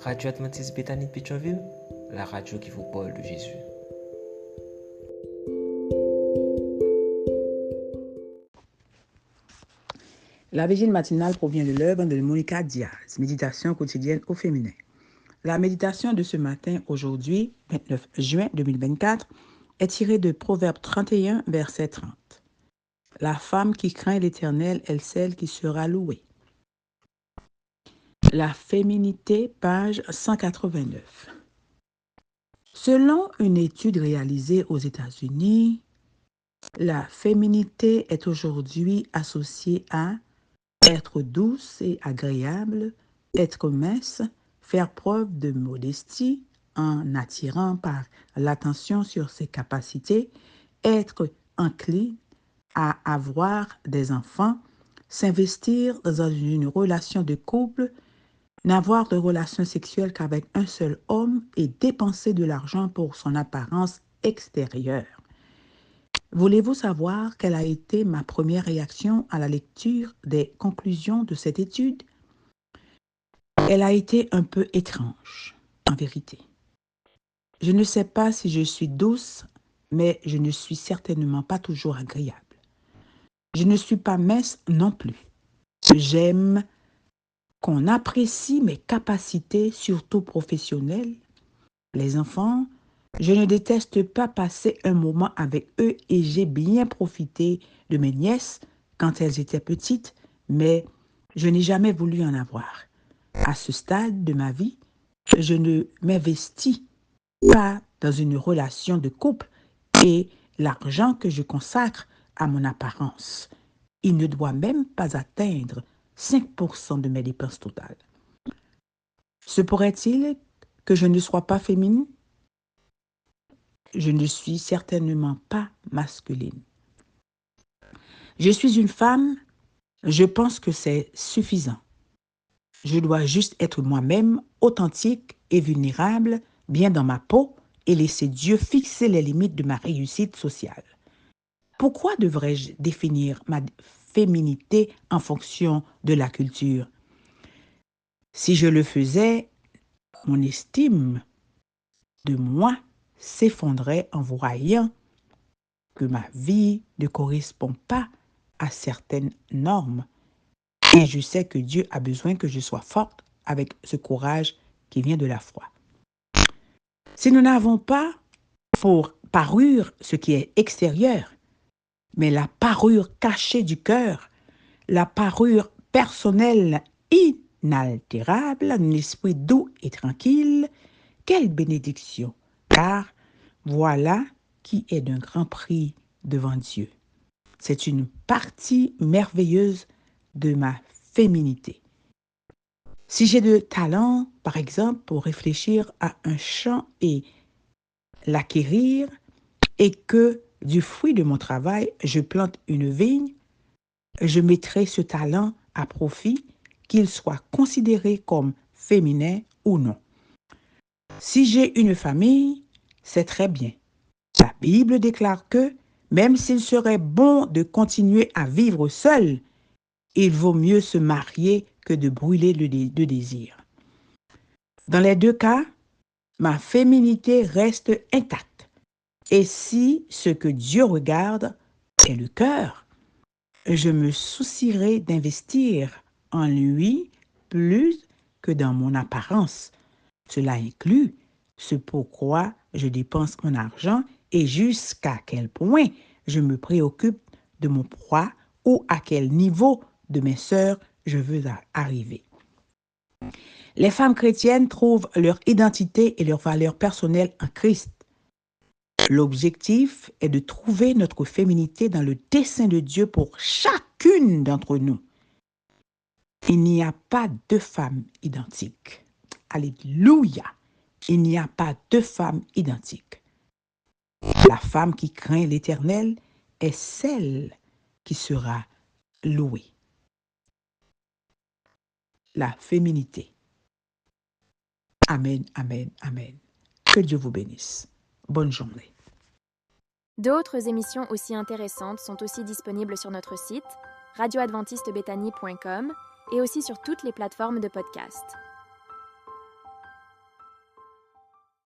Radio Adventiste Bethany de Pétionville, la radio qui vous parle de Jésus. La vigile matinale provient de l'œuvre de Monica Diaz, Méditation quotidienne au féminin. La méditation de ce matin, aujourd'hui, 29 juin 2024, est tirée de Proverbe 31, verset 30. La femme qui craint l'Éternel est celle qui sera louée. La féminité, page 189. Selon une étude réalisée aux États-Unis, la féminité est aujourd'hui associée à être douce et agréable, être mince, faire preuve de modestie en attirant par l'attention sur ses capacités, être encline à avoir des enfants, s'investir dans une relation de couple, n'avoir de relation sexuelle qu'avec un seul homme et dépenser de l'argent pour son apparence extérieure. Voulez-vous savoir quelle a été ma première réaction à la lecture des conclusions de cette étude? Elle a été un peu étrange, en vérité. Je ne sais pas si je suis douce, mais je ne suis certainement pas toujours agréable. Je ne suis pas mince non plus. J'aime qu'on apprécie mes capacités, surtout professionnelles. Les enfants, je ne déteste pas passer un moment avec eux et j'ai bien profité de mes nièces quand elles étaient petites, mais je n'ai jamais voulu en avoir. À ce stade de ma vie, je ne m'investis pas dans une relation de couple et l'argent que je consacre à mon apparence, il ne doit même pas atteindre 5% de mes dépenses totales. Se pourrait-il que je ne sois pas féminine? Je ne suis certainement pas masculine. Je suis une femme, je pense que c'est suffisant. Je dois juste être moi-même, authentique et vulnérable, bien dans ma peau et laisser Dieu fixer les limites de ma réussite sociale. Pourquoi devrais-je définir ma féminité en fonction de la culture? Si je le faisais, mon estime de moi s'effondrait en voyant que ma vie ne correspond pas à certaines normes. Et je sais que Dieu a besoin que je sois forte avec ce courage qui vient de la foi. Si nous n'avons pas pour parure ce qui est extérieur, mais la parure cachée du cœur, la parure personnelle inaltérable, un esprit doux et tranquille, quelle bénédiction, car voilà qui est d'un grand prix devant Dieu. C'est une partie merveilleuse de ma féminité. Si j'ai de talent, par exemple, pour réfléchir à un champ et l'acquérir, et que du fruit de mon travail, je plante une vigne, je mettrai ce talent à profit, qu'il soit considéré comme féminin ou non. Si j'ai une famille, c'est très bien. La Bible déclare que, même s'il serait bon de continuer à vivre seul, il vaut mieux se marier que de brûler de désir. Dans les deux cas, ma féminité reste intacte. Et si ce que Dieu regarde est le cœur, je me soucierai d'investir en lui plus que dans mon apparence. Cela inclut ce pourquoi je dépense mon argent et jusqu'à quel point je me préoccupe de mon poids ou à quel niveau de mes sœurs je veux arriver. Les femmes chrétiennes trouvent leur identité et leur valeur personnelle en Christ. L'objectif est de trouver notre féminité dans le dessein de Dieu pour chacune d'entre nous. Il n'y a pas deux femmes identiques. Alléluia! Il n'y a pas deux femmes identiques. La femme qui craint l'Éternel est celle qui sera louée. La féminité. Amen, amen, amen. Que Dieu vous bénisse. Bonne journée. D'autres émissions aussi intéressantes sont aussi disponibles sur notre site radioadventistebethany.com et aussi sur toutes les plateformes de podcast.